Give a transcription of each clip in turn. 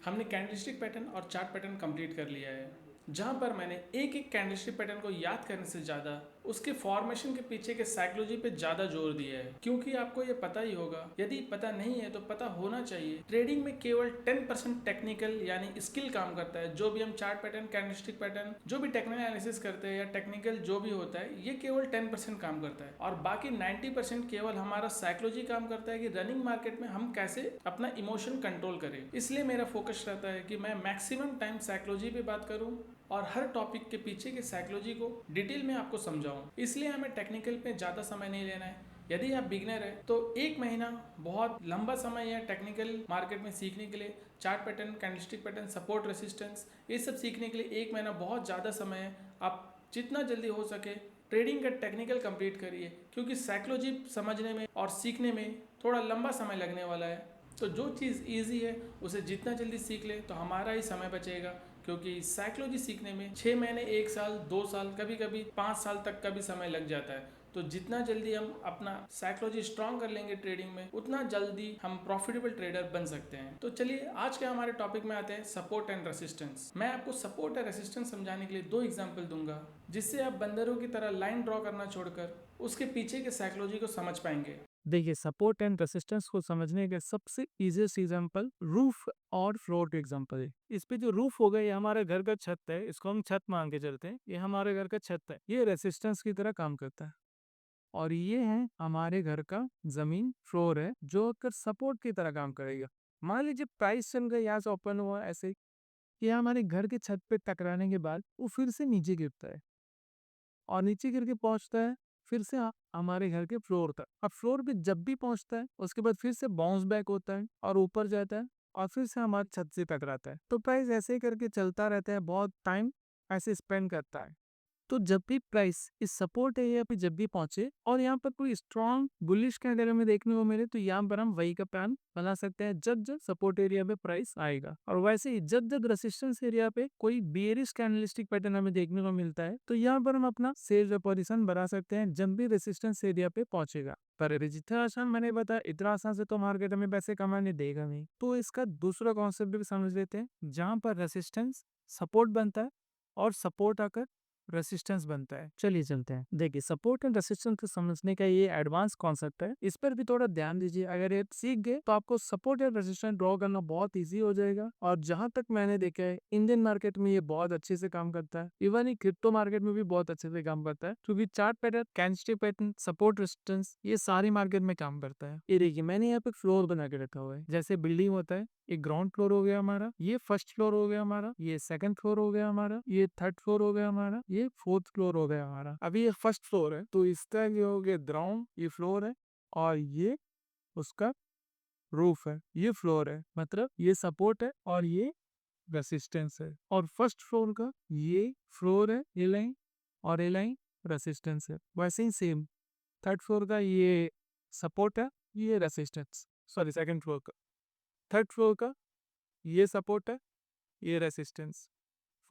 हमने candlestick pattern और chart pattern complete कर लिया है, जहां पर मैंने एक एक कैंडलस्टिक पैटर्न को याद करने से ज़्यादा उसके फॉर्मेशन के पीछे के साइकोलॉजी पे ज़्यादा जोर दिया है, क्योंकि आपको ये पता ही होगा, यदि पता नहीं है तो पता होना चाहिए, ट्रेडिंग में केवल 10% टेक्निकल यानी स्किल काम करता है। जो भी हम चार्ट पैटर्न, कैंडलस्टिक पैटर्न, जो भी टेक्निकल एनालिसिस करते हैं या टेक्निकल जो भी होता है, ये केवल 10% काम करता है और बाकी 90% केवल हमारा साइकोलॉजी काम करता है कि रनिंग मार्केट में हम कैसे अपना इमोशन कंट्रोल करें। इसलिए मेरा फोकस रहता है कि मैं मैक्सिमम टाइम साइकोलॉजी पे बात करूं और हर टॉपिक के पीछे की साइकोलॉजी को डिटेल में आपको समझाऊं। इसलिए हमें टेक्निकल पे ज़्यादा समय नहीं लेना है। यदि आप बिगनर है तो एक महीना बहुत लंबा समय है टेक्निकल मार्केट में सीखने के लिए। Chart pattern, candlestick pattern, support, resistance, ये सब सीखने के लिए एक महीना बहुत ज़्यादा समय है। आप जितना जल्दी हो सके ट्रेडिंग का टेक्निकल कंप्लीट करिए, क्योंकि साइकोलॉजी समझने में और सीखने में थोड़ा लंबा समय लगने वाला है। तो जो चीज़ ईजी है उसे जितना जल्दी सीख ले तो हमारा ही समय बचेगा, क्योंकि साइकोलॉजी सीखने में 6 महीने, 1 साल, 2 साल, कभी कभी 5 साल तक का भी समय लग जाता है। तो जितना जल्दी हम अपना साइकोलॉजी स्ट्रांग कर लेंगे ट्रेडिंग में, उतना जल्दी हम प्रॉफिटेबल ट्रेडर बन सकते हैं। तो चलिए आज के हमारे टॉपिक में आते हैं, सपोर्ट एंड रेसिस्टेंस। मैं आपको सपोर्ट और रेसिस्टेंस समझाने के लिए दो एग्जांपल दूंगा, जिससे आप बंदरों की तरह लाइन ड्रॉ करना छोड़कर उसके पीछे के साइकोलॉजी को समझ पाएंगे। देखिए, सपोर्ट एंड रेसिस्टेंस को समझने का सबसे इजीएस्ट एग्जांपल रूफ और फ्लोर का एग्जांपल है। इस पे जो रूफ होगा ये हमारे घर का छत है, इसको हम छत मान के चलते हैं। ये हमारे घर का छत है, ये रेसिस्टेंस की तरह काम करता है। और ये है हमारे घर का जमीन, फ्लोर है, जो अगर सपोर्ट की तरह काम करेगा। मान लीजिए प्राइस चल गया, यहाँ से ओपन हुआ ऐसे, ये हमारे घर के छत पे टकराने के बाद वो फिर से नीचे गिरता है और नीचे गिर के पहुंचता है फिर से हमारे घर के फ्लोर तक। अब फ्लोर पे जब भी पहुंचता है उसके बाद फिर से बाउंस बैक होता है और ऊपर जाता है और फिर से हमारे छत से टकराता है। तो प्राइस ऐसे ही करके चलता रहता है, बहुत टाइम ऐसे स्पेंड करता है। तो जब भी प्राइस इस सपोर्ट एरिया पे जब भी पहुंचे और यहाँ पर कोई स्ट्रॉन्ग बुलिश कैंडल में देखने को मिले, तो यहाँ पर हम वही का प्लान बना सकते हैं जब जब सपोर्ट एरिया पे प्राइस आएगा। और वैसे ही जब जब रेसिस्टेंस एरिया पे कोई बेरिश कैंडलस्टिक पैटर्न हमें देखने को मिलता है, तो यहाँ पर हम अपना सेल पोजीशन बना सकते हैं जब भी रेसिस्टेंस एरिया पे पहुंचेगा। पर जितना आसान मैंने बताया, इतना आसान से तो मार्केट में पैसे कमाने देगा नहीं। तो इसका दूसरा कॉन्सेप्ट भी समझ लेते हैं, जहाँ पर रेसिस्टेंस सपोर्ट बनता है और सपोर्ट आकर रेसिस्टेंस बनता है। चलिए चलते हैं। देखिए, सपोर्ट एंड रेसिस्टेंस को समझने का ये एडवांस कॉन्सेप्ट है, इस पर भी थोड़ा ध्यान दीजिए। अगर ये सीख गए तो आपको सपोर्ट एंड रेसिस्टेंस ड्रॉ करना बहुत इजी हो जाएगा। और जहां तक मैंने देखा है, इंडियन मार्केट में ये बहुत अच्छे से काम करता है। इवन ही क्रिप्टो मार्केट में भी बहुत अच्छे से काम करता है, क्योंकि chart pattern, candlestick pattern, support, resistance ये सारी मार्केट में काम करता है। ये देखिए, मैंने यहाँ पे फ्लोर बना के रखा हुआ है, जैसे बिल्डिंग होता है। ये ग्राउंड फ्लोर हो गया हमारा, ये फर्स्ट फ्लोर हो गया हमारा, ये सेकंड फ्लोर हो गया हमारा, ये थर्ड फ्लोर हो गया हमारा, ये फोर्थ फ्लोर हो गया हमारा। अभी ये फर्स्ट फ्लोर है, तो इसका ये हो गया ग्राउंड, ये फ्लोर है, और ये उसका रूफ है, ये फ्लोर है, मतलब ये सपोर्ट है और ये रेसिस्टेंस है। और फर्स्ट फ्लोर का ये फ्लोर है, ये लाइन, और ये लाइन रेसिस्टेंस है। वैसे ही सेम थर्ड फ्लोर का ये सपोर्ट है, ये रेसिस्टेंस, सॉरी सेकंड फ्लोर का, थर्ड फ्लोर का ये सपोर्ट है, ये रेसिस्टेंस,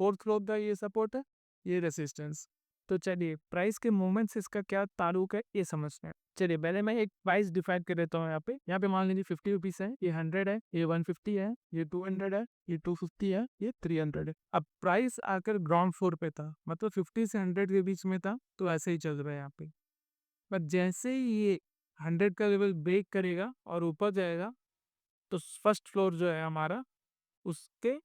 फोर्थ फ्लोर का ये सपोर्ट है, ये रेसिस्टेंस। तो चलिए, प्राइस के मूवमेंट से इसका क्या ताल्लुक है ये समझते हैं। चलिए, पहले मैं एक प्राइस डिफाइन कर देता हूँ। यहाँ पे मान लीजिए 50 रुपीज है, ये 100 है, ये 150 है, ये 200 है, ये 250 है, ये 300 है। अब प्राइस आकर ग्राउंड फ्लोर पे था, मतलब 50 से 100 के बीच में था, तो ऐसे ही चल रहा है यहाँ पे। पर जैसे ही ये 100 का लेवल ब्रेक करेगा और ऊपर जाएगा, तो फर्स्ट फ्लोर जो है हमारा, उसके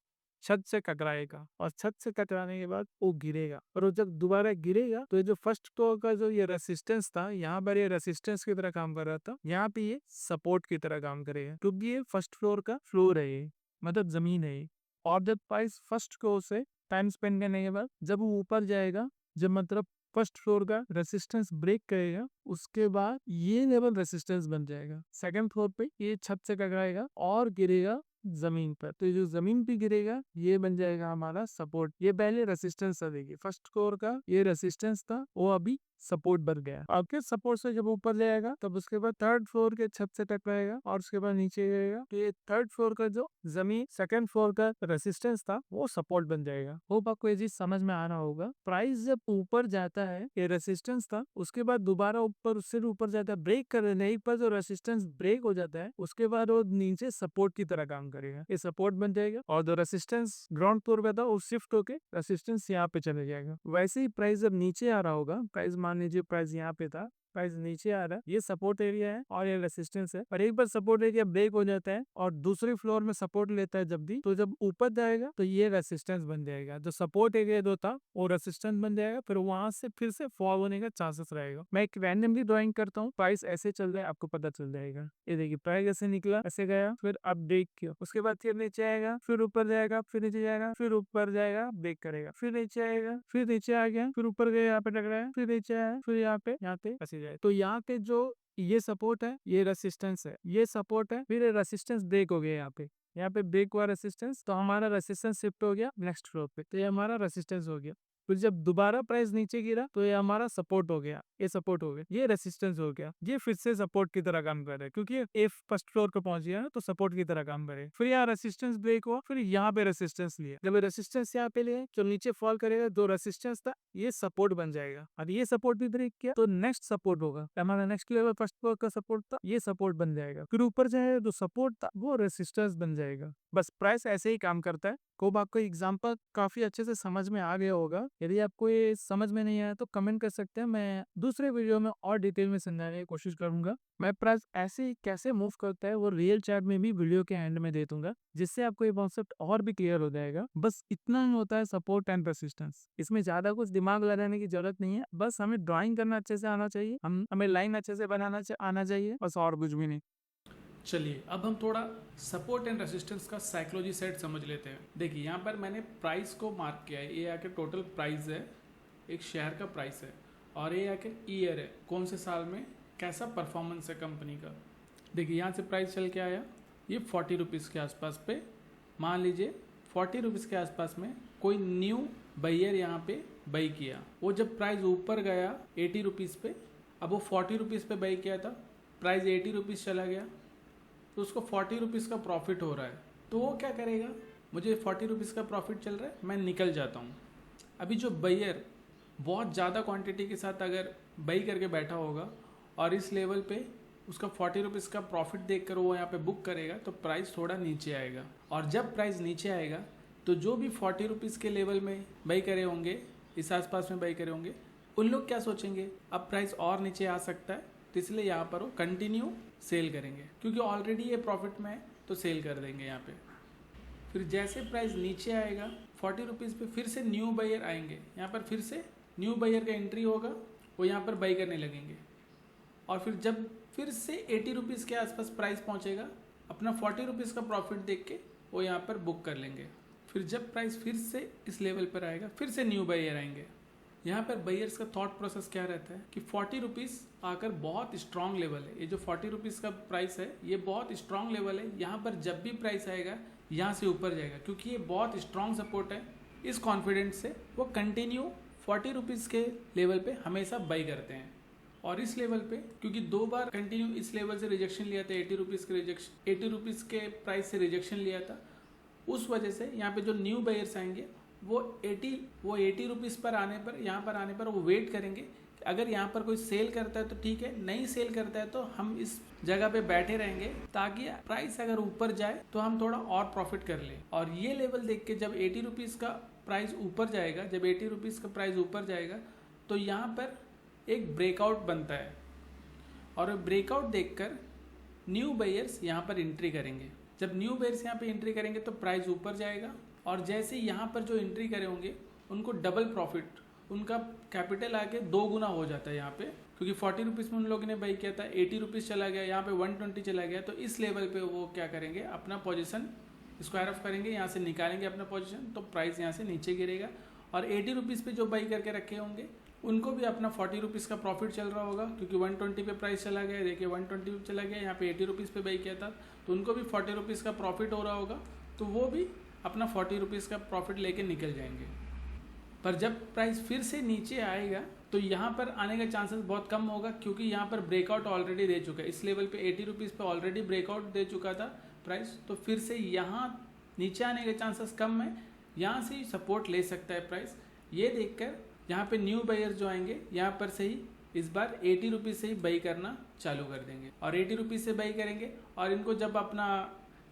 छत से टकराएगा, और छत से टकराने के बाद वो गिरेगा। और वो जब दोबारा गिरेगा, तो ये जो फर्स्ट फ्लोर का जो ये रेसिस्टेंस था, यहाँ पर ये रेसिस्टेंस की तरह काम कर रहा था, यहाँ पे ये सपोर्ट की तरह काम करेगा, क्योंकि ये फर्स्ट फ्लोर का फ्लोर है, ये मतलब जमीन है ये। और जब प्राइस फर्स्ट फ्लोर से टाइम स्पेंड करने के बाद जब वो ऊपर जाएगा, जब मतलब फर्स्ट फ्लोर का रेसिस्टेंस ब्रेक करेगा, उसके बाद ये लेवल रेसिस्टेंस बन जाएगा। सेकंड फ्लोर पे ये छत से टकराएगा और गिरेगा जमीन पर, तो ये जो जमीन पे गिरेगा ये बन जाएगा हमारा सपोर्ट। ये पहले रेसिस्टेंस था, देखिए फर्स्ट फ्लोर का ये रेसिस्टेंस था, वो अभी सपोर्ट बन गया। आपके सपोर्ट से जब ऊपर जाएगा तब उसके बाद थर्ड फ्लोर के छत से टकराएगा और उसके बाद नीचे जाएगा, तो ये थर्ड फ्लोर का जो जमीन सेकंड फ्लोर का रेसिस्टेंस था वो सपोर्ट बन जाएगा। होप आपको ये चीज समझ में आ रहा होगा। प्राइस जब ऊपर जाता है, ये रेसिस्टेंस था, उसके बाद दोबारा ऊपर, उससे ऊपर जाता है, ब्रेक करने पर जो रेसिस्टेंस ब्रेक हो जाता है उसके बाद वो नीचे सपोर्ट की तरह काम करेगा, ये सपोर्ट बन जाएगा और जो रेसिस्टेंस ग्राउंड फ्लोर पे था वो शिफ्ट होके रेसिस्टेंस यहाँ पे चले जाएगा। वैसे ही प्राइस जब नीचे आ रहा होगा, प्राइस मान लीजिए प्राइस यहाँ पे था, प्राइस नीचे आ रहा है, ये सपोर्ट एरिया है और ये रेसिस्टेंस है। और एक बार सपोर्ट एरिया ब्रेक हो जाता है और दूसरी फ्लोर में सपोर्ट लेता है जब भी, तो जब ऊपर जाएगा तो ये रेसिस्टेंस बन जाएगा। जो सपोर्ट एरिया जो था वो रेसिस्टेंस बन जाएगा, फिर वहां से फिर से फॉल होने का चांसेस रहेगा। मैं एक रैंडमली ड्राइंग करता हूँ, प्राइस ऐसे चल रहा है आपको पता चल जाएगा। ये देखिए प्राइस ऐसे निकला, ऐसे गया, फिर अब ब्रेक किया, उसके बाद फिर नीचे आएगा, फिर ऊपर जाएगा, फिर नीचे जाएगा, फिर ऊपर जाएगा, ब्रेक करेगा, फिर नीचे आएगा, फिर नीचे आ गया, फिर ऊपर गया, यहाँ पे टकराया है, फिर नीचे आया, फिर यहाँ पे ऐसे जाए। तो यहाँ पे जो ये सपोर्ट है, ये रेसिस्टेंस है, ये सपोर्ट है, फिर रेसिस्टेंस ब्रेक हो गया यहाँ पे ब्रेक हुआ रेसिस्टेंस, तो हमारा रेसिस्टेंस शिफ्ट हो गया नेक्स्ट फ्लोर पे, तो ये हमारा रेसिस्टेंस हो गया। फिर जब दोबारा प्राइस नीचे गिरा तो ये हमारा सपोर्ट हो गया, ये सपोर्ट हो गया, ये रेसिस्टेंस हो गया, ये फिर से सपोर्ट की तरह काम कर रहा है क्योंकि ये फर्स्ट फ्लोर पे पहुंच गया ना, तो सपोर्ट की तरह काम करे। फिर यहाँ रेसिस्टेंस ब्रेक हुआ, फिर यहाँ पे रेसिस्टेंस लिया, जब रेसिस्टेंस यहाँ पे लिए जो नीचे फॉल करेगा, जो रेसिस्टेंस था ये सपोर्ट बन जाएगा और ये सपोर्ट भी ब्रेक किया तो नेक्स्ट सपोर्ट होगा, हमारा नेक्स्ट लेवल फर्स्ट फ्लोर का सपोर्ट था, ये सपोर्ट बन जाएगा। फिर ऊपर जाएगा जो सपोर्ट था वो रेसिस्टेंस बन जाएगा। बस प्राइस ऐसे ही काम करता है। कोब आपको एग्जांपल काफी अच्छे से समझ में आ गया होगा। यदि आपको ये समझ में नहीं आया तो कमेंट कर सकते हैं, मैं दूसरे वीडियो में और डिटेल में समझाने की कोशिश करूंगा। मैं प्राइस ऐसे ही कैसे मूव करता है वो रियल चार्ट में भी वीडियो के एंड में दे दूंगा, जिससे आपको ये कॉन्सेप्ट और भी क्लियर हो जाएगा। बस इतना ही होता है सपोर्ट एंड रेसिस्टेंस, इसमें ज्यादा कुछ दिमाग लगाने की जरूरत नहीं है, बस हमें ड्राइंग करना अच्छे से आना चाहिए, हमें लाइन अच्छे से बनाना आना चाहिए, बस और कुछ भी नहीं। चलिए अब हम थोड़ा सपोर्ट एंड रेसिस्टेंस का साइकोलॉजी सेट समझ लेते हैं। देखिए यहाँ पर मैंने प्राइस को मार्क किया है, ये आके टोटल प्राइस है, एक शेयर का प्राइस है, और ये आके ईयर है, कौन से साल में कैसा परफॉर्मेंस है कंपनी का। देखिए यहाँ से प्राइस चल के आया ये 40 रुपीज़ के आसपास पे, मान लीजिए 40 रुपीज़ के आसपास में कोई न्यू बायर यहाँ पे बाई किया, वो जब प्राइस ऊपर गया 80 रुपीज़ पे, अब वो 40 रुपीज़ पे बाई किया था, प्राइस 80 रुपीज़ चला गया, तो उसको 40 रुपीज़ का प्रॉफिट हो रहा है, तो वो क्या करेगा, मुझे 40 रुपीज़ का प्रॉफिट चल रहा है, मैं निकल जाता हूँ। अभी जो बायर बहुत ज़्यादा क्वांटिटी के साथ अगर बाई करके बैठा होगा और इस लेवल पे उसका 40 रुपीज़ का प्रॉफिट देखकर वो यहाँ पे बुक करेगा, तो प्राइस थोड़ा नीचे आएगा, और जब प्राइस नीचे आएगा तो जो भी 40 रुपीज़ के लेवल में बाई करे होंगे, इस आसपास में बाई करे होंगे, उन लोग क्या सोचेंगे, अब प्राइस और नीचे आ सकता है, तो इसलिए यहाँ पर वो कंटिन्यू सेल करेंगे, क्योंकि ऑलरेडी ये प्रॉफिट में है तो सेल कर देंगे यहाँ पे। फिर जैसे प्राइस नीचे आएगा 40 रुपीज़ पे, फिर से न्यू बायर आएंगे, यहाँ पर फिर से न्यू बायर का एंट्री होगा, वो यहाँ पर बाई करने लगेंगे, और फिर जब फिर से 80 रुपीज़ के आसपास प्राइस पहुँचेगा, अपना 40 रुपीज़ का प्रॉफिट देख के वो यहाँ पर बुक कर लेंगे। फिर जब प्राइस फिर से इस लेवल पर आएगा, फिर से न्यू बायर आएंगे। यहाँ पर बायर्स का थॉट प्रोसेस क्या रहता है कि 40 रुपीज़ आकर बहुत स्ट्रॉन्ग लेवल है, ये जो 40 रुपीज़ का प्राइस है ये बहुत स्ट्रॉन्ग लेवल है, यहाँ पर जब भी प्राइस आएगा यहाँ से ऊपर जाएगा, क्योंकि ये बहुत स्ट्रॉन्ग सपोर्ट है। इस कॉन्फिडेंस से वो कंटिन्यू 40 रुपीज़ के लेवल पे हमेशा बाई करते हैं, और इस लेवल पे क्योंकि 2 बार कंटिन्यू इस लेवल से रिजेक्शन लिया था, 80 रुपीज़ के रिजेक्शन, 80 रुपीज़ के प्राइस से रिजेक्शन लिया था, उस वजह से यहाँ पे जो न्यू बायर्स आएंगे वो 80 रुपीज़ पर आने पर, यहाँ पर आने पर वो वेट करेंगे, अगर यहाँ पर कोई सेल करता है तो ठीक है, नहीं सेल करता है तो हम इस जगह पे बैठे रहेंगे, ताकि प्राइस अगर ऊपर जाए तो हम थोड़ा और प्रॉफिट कर लें। और ये लेवल देख के जब 80 रुपीज़ का प्राइस ऊपर जाएगा, जब 80 रुपीज़ का प्राइस ऊपर जाएगा तो यहाँ पर एक ब्रेकआउट बनता है, और ब्रेकआउट देखकर न्यू बायर्स यहाँ पर एंट्री करेंगे। जब न्यू बायर्स यहाँ पे एंट्री करेंगे तो प्राइस ऊपर जाएगा, और जैसे यहाँ पर जो एंट्री करे होंगे उनको डबल प्रॉफिट, उनका कैपिटल आके 2 गुना हो जाता है यहाँ पे, क्योंकि 40 रुपीज़ में उन लोगों ने बाई किया था, 80 रुपीज़ चला गया, यहाँ पे 120 चला गया, तो इस लेवल पे वो क्या करेंगे, अपना पोजीशन स्क्वायर ऑफ करेंगे, यहाँ से निकालेंगे अपना पोजीशन, तो प्राइस यहाँ से नीचे गिरेगा, और 80 रुपीज़ पे जो बाई करके रखे होंगे उनको भी अपना 40 रुपीज़ का प्रॉफिट चल रहा होगा, क्योंकि 120 पे प्राइस चला गया, देखिए 120 पे चला गया, यहाँ पे 80 रुपीज़ पे बाई किया था, तो उनको भी 40 रुपीज़ का प्रॉफिट हो रहा होगा, तो वो भी अपना 40 रुपीज़ का प्रॉफिट लेके निकल जाएंगे। पर जब प्राइस फिर से नीचे आएगा तो यहाँ पर आने का चांसेस बहुत कम होगा, क्योंकि यहाँ पर ब्रेकआउट ऑलरेडी दे चुका है। इस लेवल पे 80 रुपीज़ पे ऑलरेडी ब्रेकआउट दे चुका था प्राइस, तो फिर से यहाँ नीचे आने के चांसेस कम है। यहाँ से ही सपोर्ट ले सकता है प्राइस। ये देखकर यहाँ पे न्यू बायर जो आएंगे यहाँ पर से ही इस बार 80 रुपीज़ से ही बाई करना चालू कर देंगे, और 80 रुपीज़ से बाई करेंगे, और इनको जब अपना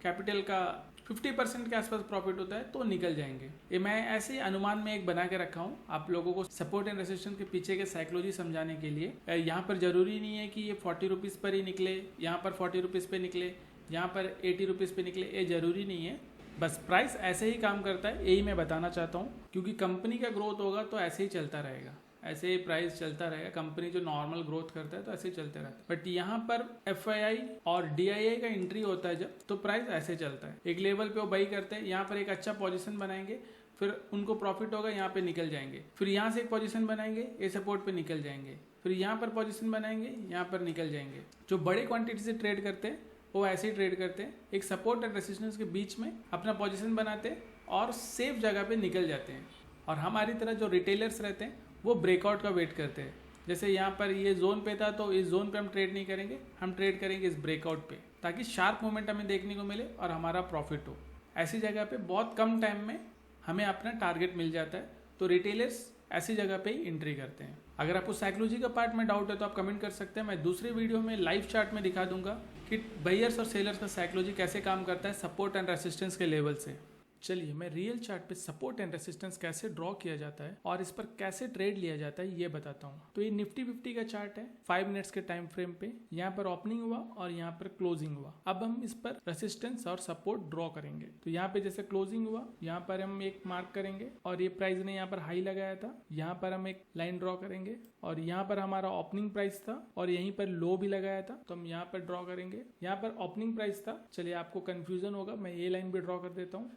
कैपिटल का 50% के आसपास प्रॉफिट होता है तो निकल जाएंगे। ये मैं ऐसे ही अनुमान में एक बना के रखा हूँ आप लोगों को सपोर्ट एंड रेजिस्टेंस के पीछे के साइकोलॉजी समझाने के लिए। यहाँ पर जरूरी नहीं है कि ये 40 रुपीज़ पर ही निकले, यहाँ पर 40 रुपीज़ पे निकले, यहाँ पर 80 रुपीज़ पे निकले, ये जरूरी नहीं है। बस प्राइस ऐसे ही काम करता है, यही मैं बताना चाहता हूँ, क्योंकि कंपनी का ग्रोथ होगा तो ऐसे ही चलता रहेगा, ऐसे ही प्राइस चलता रहेगा। कंपनी जो नॉर्मल ग्रोथ करता है तो ऐसे ही चलते रहता है। बट यहाँ पर FII और DII का एंट्री होता है जब, तो प्राइस ऐसे चलता है। एक लेवल पे वो बाई करते हैं, यहाँ पर एक अच्छा पोजीशन बनाएंगे, फिर उनको प्रॉफिट होगा, यहाँ पे निकल जाएंगे, फिर यहाँ से एक पोजीशन बनाएंगे, ये सपोर्ट पे निकल जाएंगे, फिर यहाँ पर पोजीशन बनाएंगे, यहाँ पर निकल जाएंगे। जो बड़े क्वांटिटी से ट्रेड करते हैं वो ऐसे ही ट्रेड करते हैं, एक सपोर्ट एंड रेजिस्टेंस के बीच में अपना पोजीशन बनाते हैं और सेफ जगह पे निकल जाते हैं। और हमारी तरह जो रिटेलर्स रहते हैं वो ब्रेकआउट का वेट करते हैं। जैसे यहाँ पर ये जोन पे था तो इस जोन पे हम ट्रेड नहीं करेंगे, हम ट्रेड करेंगे इस ब्रेकआउट पे, ताकि शार्प मूवमेंट हमें देखने को मिले और हमारा प्रॉफिट हो। ऐसी जगह पे बहुत कम टाइम में हमें अपना टारगेट मिल जाता है, तो रिटेलर्स ऐसी जगह पे ही एंट्री करते हैं। अगर आपको साइकोलॉजी का पार्ट में डाउट है तो आप कमेंट कर सकते हैं। मैं दूसरे वीडियो में लाइव चार्ट में दिखा दूंगा कि बायर्स और सेलर्स का साइकोलॉजी कैसे काम करता है सपोर्ट एंड रेजिस्टेंस के लेवल से। चलिए मैं रियल चार्ट पे सपोर्ट एंड रेजिस्टेंस कैसे ड्रॉ किया जाता है और इस पर कैसे ट्रेड लिया जाता है ये बताता हूँ। तो ये निफ्टी 50 का चार्ट है 5 मिनट्स के टाइम फ्रेम पे। यहाँ पर ओपनिंग हुआ और यहाँ पर क्लोजिंग हुआ। अब हम इस पर रेजिस्टेंस और सपोर्ट ड्रॉ करेंगे। तो यहाँ पे जैसे क्लोजिंग हुआ, यहाँ पर हम एक मार्क करेंगे और ये प्राइस ने यहाँ पर हाई लगाया था, यहाँ पर हम एक लाइन ड्रॉ करेंगे और यहाँ पर हमारा ओपनिंग प्राइस था और यहीं पर लो भी लगाया था, तो हम यहाँ पर ड्रॉ करेंगे। यहाँ पर ओपनिंग प्राइस था, चलिए आपको कंफ्यूजन होगा, मैं ये लाइन भी ड्रॉ कर देता हूँ।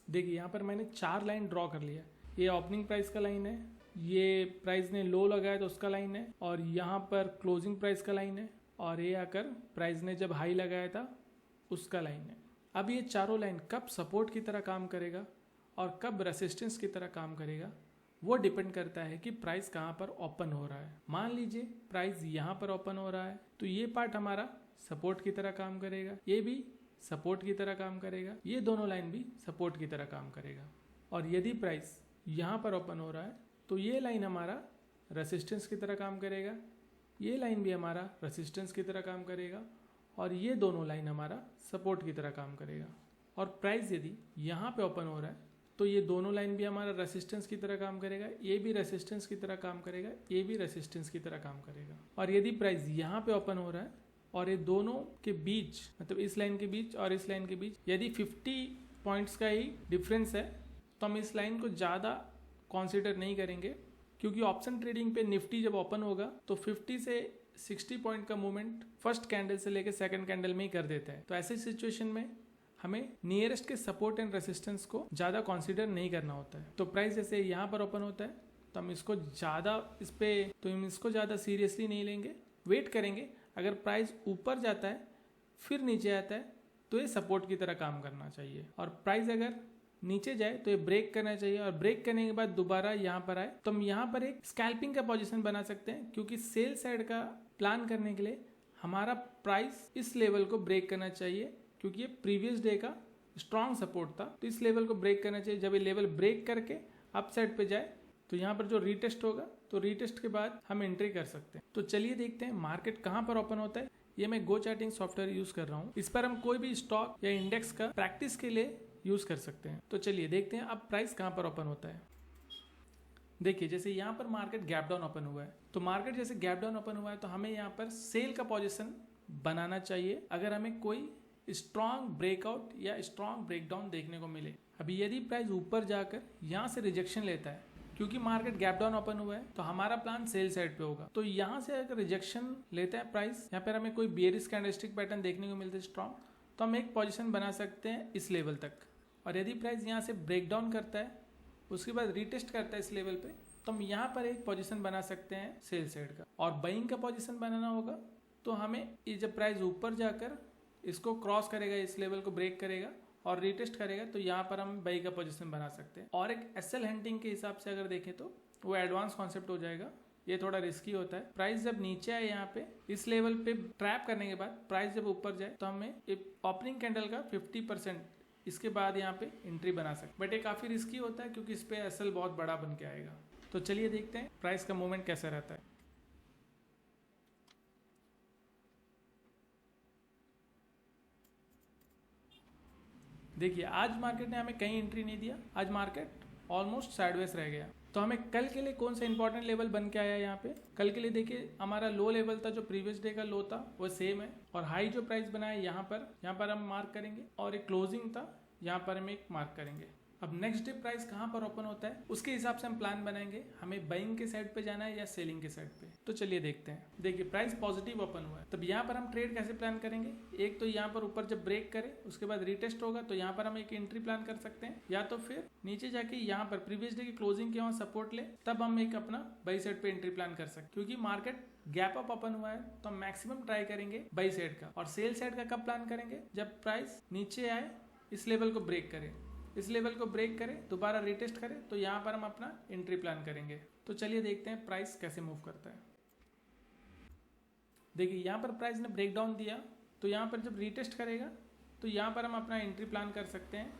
देखिए यहाँ पर मैंने 4 लाइन ड्रॉ कर लिया। ये ओपनिंग प्राइस का लाइन है, ये प्राइस ने लो लगाया तो उसका लाइन है, और यहाँ पर क्लोजिंग प्राइस का लाइन है, और ये आकर प्राइस ने जब हाई लगाया था उसका लाइन है। अब ये चारों लाइन कब सपोर्ट की तरह काम करेगा और कब रेसिस्टेंस की तरह काम करेगा वो डिपेंड करता है कि प्राइस कहाँ पर ओपन हो रहा है। मान लीजिए प्राइस यहाँ पर ओपन हो रहा है तो ये पार्ट हमारा सपोर्ट की तरह काम करेगा, ये भी सपोर्ट की तरह काम करेगा, ये दोनों लाइन भी सपोर्ट की तरह काम करेगा। और यदि प्राइस यहाँ पर ओपन हो रहा है तो ये लाइन हमारा रेसिस्टेंस की तरह काम करेगा, ये लाइन भी हमारा रेसिस्टेंस की तरह काम करेगा, और ये दोनों लाइन हमारा सपोर्ट की तरह काम करेगा। और प्राइस यदि यहाँ पे ओपन हो रहा है तो ये दोनों लाइन भी हमारा रेसिस्टेंस की तरह काम करेगा, ये भी रेसिस्टेंस की तरह काम करेगा, ये भी रेसिस्टेंस की तरह काम करेगा। और यदि प्राइस यहाँ पे ओपन हो रहा है और ये दोनों के बीच, मतलब इस लाइन के बीच और इस लाइन के बीच यदि 50 पॉइंट्स का ही डिफरेंस है तो हम इस लाइन को ज़्यादा कंसीडर नहीं करेंगे, क्योंकि ऑप्शन ट्रेडिंग पे निफ्टी जब ओपन होगा तो 50 से 60 पॉइंट का मूवमेंट फर्स्ट कैंडल से लेकर सेकंड कैंडल में ही कर देता है। तो ऐसे सिचुएशन में हमें नियरेस्ट के सपोर्ट एंड रेसिस्टेंस को ज़्यादा कंसीडर नहीं करना होता है। तो प्राइस जैसे यहाँ पर ओपन होता है तो हम इसको ज़्यादा सीरियसली नहीं लेंगे, वेट करेंगे। अगर प्राइस ऊपर जाता है फिर नीचे आता है तो ये सपोर्ट की तरह काम करना चाहिए, और प्राइस अगर नीचे जाए तो ये ब्रेक करना चाहिए, और ब्रेक करने के बाद दोबारा यहाँ पर आए तो हम यहाँ पर एक स्कैल्पिंग का पोजीशन बना सकते हैं, क्योंकि सेल साइड का प्लान करने के लिए हमारा प्राइस इस लेवल को ब्रेक करना चाहिए, क्योंकि ये प्रीवियस डे का स्ट्रॉन्ग सपोर्ट था। तो इस लेवल को ब्रेक करना चाहिए। जब ये लेवल ब्रेक करके अप साइड पे जाए तो यहाँ पर जो रीटेस्ट होगा तो रीटेस्ट के बाद हम एंट्री कर सकते हैं। तो चलिए देखते हैं मार्केट कहाँ पर ओपन होता है। ये मैं गो चार्टिंग सॉफ्टवेयर यूज कर रहा हूँ, इस पर हम कोई भी स्टॉक या इंडेक्स का प्रैक्टिस के लिए यूज कर सकते हैं। तो चलिए देखते हैं अब प्राइस कहाँ पर ओपन होता है। देखिए जैसे यहाँ पर मार्केट गैप डाउन ओपन हुआ है, तो मार्केट जैसे गैप डाउन ओपन हुआ है तो हमें यहाँ पर सेल का पोजीशन बनाना चाहिए अगर हमें कोई स्ट्रॉन्ग ब्रेकआउट या स्ट्रॉन्ग ब्रेकडाउन देखने को मिले। अभी यदि प्राइस ऊपर जाकर यहाँ से रिजेक्शन लेता है, क्योंकि मार्केट गैप डाउन ओपन हुआ है तो हमारा प्लान सेल साइड पे होगा। तो यहाँ से अगर रिजेक्शन लेता है प्राइस, यहाँ पर हमें कोई बेयरिश कैंडलस्टिक पैटर्न देखने को मिलता है स्ट्रॉन्ग, तो हम एक पोजीशन बना सकते हैं इस लेवल तक। और यदि प्राइस यहाँ से ब्रेक डाउन करता है उसके बाद रिटेस्ट करता है इस लेवल पे, तो हम यहाँ पर एक पोजीशन बना सकते हैं सेल साइड का। और बाइंग का पोजीशन बनाना होगा तो हमें ये जब प्राइस ऊपर जाकर इसको क्रॉस करेगा, इस लेवल को ब्रेक करेगा और रिटेस्ट करेगा, तो यहाँ पर हम बाई का पोजीशन बना सकते हैं। और एक एसएल हंटिंग के हिसाब से अगर देखें तो वो एडवांस कॉन्सेप्ट हो जाएगा, ये थोड़ा रिस्की होता है। प्राइस जब नीचे आए यहाँ पे इस लेवल पे ट्रैप करने के बाद प्राइस जब ऊपर जाए तो हमें ओपनिंग कैंडल का 50% इसके बाद यहाँ पे एंट्री बना सकते, बट ये काफ़ी रिस्की होता है क्योंकि इस पे एसएल बहुत बड़ा बन के आएगा। तो चलिए देखते हैं प्राइस का मूवमेंट कैसा रहता है। देखिए आज मार्केट ने हमें कहीं एंट्री नहीं दिया, आज मार्केट ऑलमोस्ट साइडवेज रह गया। तो हमें कल के लिए कौन सा इंपॉर्टेंट लेवल बन के आया यहाँ पे, कल के लिए देखिए हमारा लो लेवल था जो प्रीवियस डे का लो था वो सेम है, और हाई जो प्राइस बनाया यहाँ पर हम मार्क करेंगे, और एक क्लोजिंग था यहाँ पर हम एक मार्क करेंगे। अब नेक्स्ट डे प्राइस कहाँ पर ओपन होता है उसके हिसाब से हम प्लान बनाएंगे, हमें बाइंग के साइड पे जाना है या सेलिंग के साइड पे। तो चलिए देखते हैं। देखिए प्राइस पॉजिटिव ओपन हुआ है, तब यहाँ पर हम ट्रेड कैसे प्लान करेंगे, एक तो यहाँ पर ऊपर जब ब्रेक करे उसके बाद रिटेस्ट होगा तो यहाँ पर हम एक एंट्री प्लान कर सकते हैं, या तो फिर नीचे जाके यहाँ पर प्रीवियस डे की क्लोजिंग के वहाँ सपोर्ट ले तब हम एक अपना बाई साइड पे एंट्री प्लान कर सकते हैं। क्योंकि मार्केट गैप अप ओपन हुआ है तो हम मैक्सिमम ट्राई करेंगे बाई साइड का, और सेल साइड का कब प्लान करेंगे, जब प्राइस नीचे आए इस लेवल को ब्रेक करे, इस लेवल को ब्रेक करे दोबारा रिटेस्ट करे तो यहाँ पर हम अपना एंट्री प्लान करेंगे। तो चलिए देखते हैं प्राइस कैसे मूव करता है। देखिए यहाँ पर प्राइस ने ब्रेक डाउन दिया तो यहाँ पर जब रिटेस्ट करेगा तो यहाँ पर हम अपना एंट्री प्लान कर सकते हैं,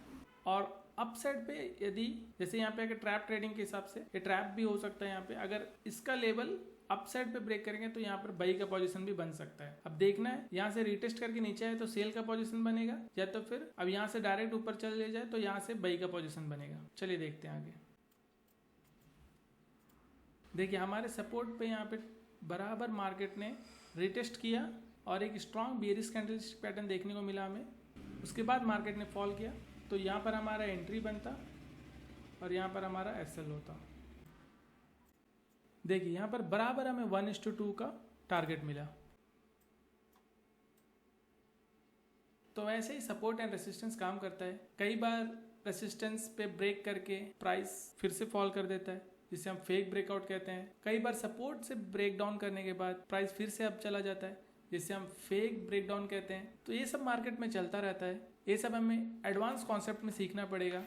और अप साइड पे यदि जैसे यहाँ पे अगर ट्रैप ट्रेडिंग के हिसाब से ये ट्रैप भी हो सकता है, यहाँ पे अगर इसका लेवल अप साइड पे ब्रेक करेंगे तो यहाँ पर बाई का पोजीशन भी बन सकता है। अब देखना है यहाँ से रिटेस्ट करके नीचे आए तो सेल का पोजीशन बनेगा, या तो फिर अब यहाँ से डायरेक्ट ऊपर चले जाए तो यहाँ से बाई का पोजीशन बनेगा। चलिए देखते हैं आगे। देखिए हमारे सपोर्ट पे यहाँ पे बराबर मार्केट ने रिटेस्ट किया और एक स्ट्रॉन्ग बेयरिश कैंडलस्टिक पैटर्न देखने को मिला हमें। उसके बाद मार्केट ने फॉल किया तो यहाँ पर हमारा एंट्री बनता और यहाँ पर हमारा एसएल होता। देखिए यहाँ पर बराबर हमें 1:2 का टारगेट मिला। तो ऐसे ही सपोर्ट एंड रेसिस्टेंस काम करता है। कई बार रेसिस्टेंस पे ब्रेक करके प्राइस फिर से फॉल कर देता है जिसे हम फेक ब्रेकआउट कहते हैं। कई बार सपोर्ट से ब्रेक डाउन करने के बाद प्राइस फिर से अप चला जाता है जिसे हम फेक ब्रेक डाउन कहते हैं। तो ये सब मार्केट में चलता रहता है। ये सब हमें एडवांस कॉन्सेप्ट में सीखना पड़ेगा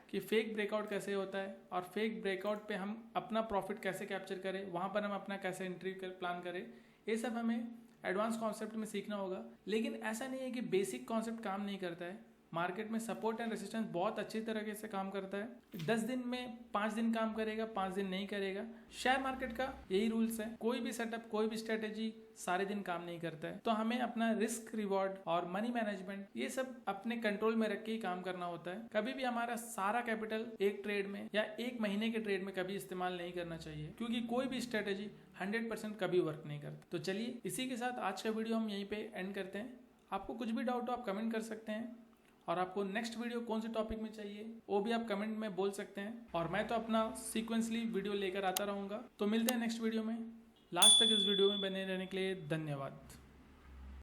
कि फेक ब्रेकआउट कैसे होता है और फेक ब्रेकआउट पे हम अपना प्रॉफिट कैसे कैप्चर करें, वहाँ पर हम अपना कैसे एंट्री प्लान करें। ये सब हमें एडवांस कॉन्सेप्ट में सीखना होगा। लेकिन ऐसा नहीं है कि बेसिक कॉन्सेप्ट काम नहीं करता है। मार्केट में सपोर्ट एंड रेसिस्टेंस बहुत अच्छी तरीके से काम करता है। 10 दिन में 5 दिन काम करेगा, 5 दिन नहीं करेगा। शेयर मार्केट का यही रूल्स है। कोई भी सेटअप, कोई भी स्ट्रेटेजी सारे दिन काम नहीं करता है। तो हमें अपना रिस्क रिवॉर्ड और मनी मैनेजमेंट ये सब अपने कंट्रोल में रख के ही काम करना होता है। कभी भी हमारा सारा कैपिटल एक ट्रेड में या एक महीने के ट्रेड में कभी इस्तेमाल नहीं करना चाहिए, क्योंकि कोई भी स्ट्रेटेजी 100% कभी वर्क नहीं करता। तो चलिए इसी के साथ आज का वीडियो हम यहीं पे एंड करते हैं। आपको कुछ भी डाउट हो आप कमेंट कर सकते हैं, और आपको नेक्स्ट वीडियो कौन से टॉपिक में चाहिए वो भी आप कमेंट में बोल सकते हैं, और मैं तो अपना सीक्वेंसली वीडियो लेकर आता रहूँगा। तो मिलते हैं नेक्स्ट वीडियो में। लास्ट तक इस वीडियो में बने रहने के लिए धन्यवाद।